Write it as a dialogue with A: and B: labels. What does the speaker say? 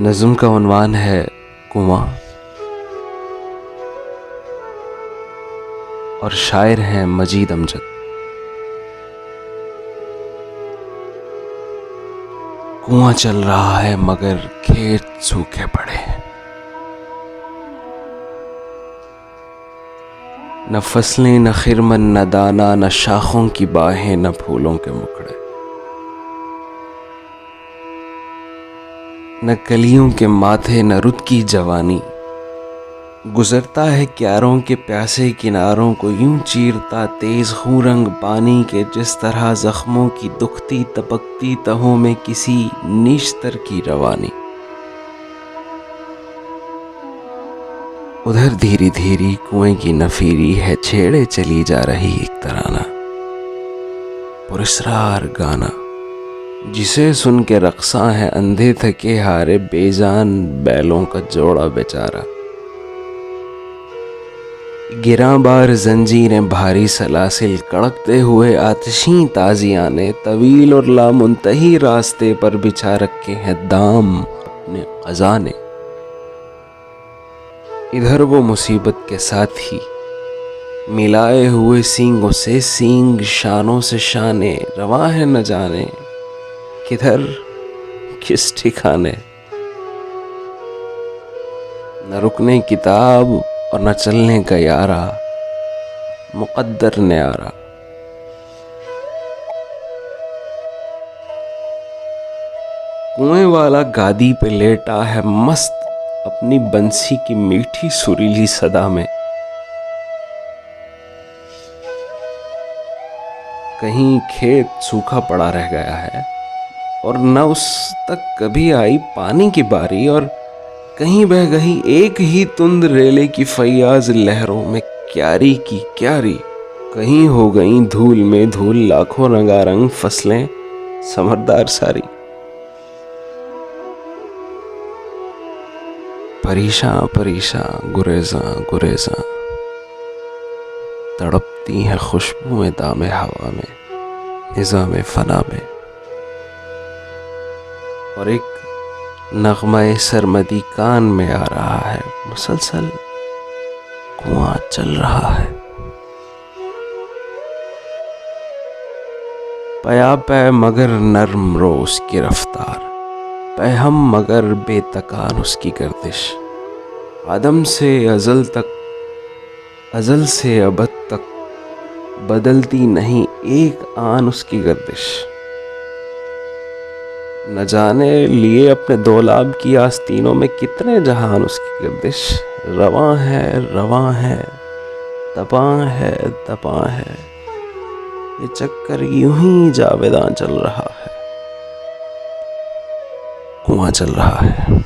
A: नज़्म का उन्वान है कुआं और शायर हैं मजीद अमजद। कुआं चल रहा है मगर खेत सूखे पड़े हैं, न फसलें न खिरमन न दाना, न शाखों की बाहें न फूलों के मुखड़े, न कलियों के माथे न रुत की जवानी। गुजरता है क्यारों के प्यासे किनारों को यूं चीरता तेज खून रंग पानी के, जिस तरह जख्मों की दुखती तपकती तहों में किसी नीश्तर की रवानी। उधर धीरे धीरे कुएं की नफीरी है, छेड़े चली जा रही एक तराना, पुरस्रार गाना, जिसे सुन के रक्सा है अंधे थके हारे बेजान बैलों का जोड़ा बेचारा। गिरांबार जंजीरें भारी सलासिल कड़कते हुए आतिशी ताजियां ने तवील और लामुंतही रास्ते पर बिछा रखे हैं दाम अपने खजाने। इधर वो मुसीबत के साथ ही मिलाए हुए सींगों से सींग, शानों से शाने, रवा है न जाने किधर किस ठिकाने। न रुकने किताब और न चलने का यारा, मुक़द्दर न्यारा। कुएं वाला गादी पे लेटा है मस्त अपनी बंसी की मीठी सुरीली सदा में। कहीं खेत सूखा पड़ा रह गया है और न उस तक कभी आई पानी की बारी, और कहीं बह गई एक ही तुंद रेले की फैयाज लहरों में क्यारी की क्यारी। कहीं हो गई धूल में धूल लाखों रंगारंग फसलें समरदार सारी। परेशान परेशान गुरेज़ां गुरेज़ां तड़पती हैं खुशबू में दामे हवा में, निज़ामे फना में। और एक नग़्मा-ए सरमदी कान में आ रहा है, मुसलसल कुआं चल रहा है। पया पै मगर नर्म रो उसकी रफ्तार, पैहम मगर बेतकान उसकी गर्दिश। आदम से अज़ल तक, अज़ल से अबद तक बदलती नहीं एक आन उसकी गर्दिश। न जाने लिए अपने दौलाब की आस्तीनों में कितने जहान उसकी गर्दिश। रवां है तपां है तपां है, ये चक्कर यूं ही जावेदां चल रहा है, कुआं चल रहा है।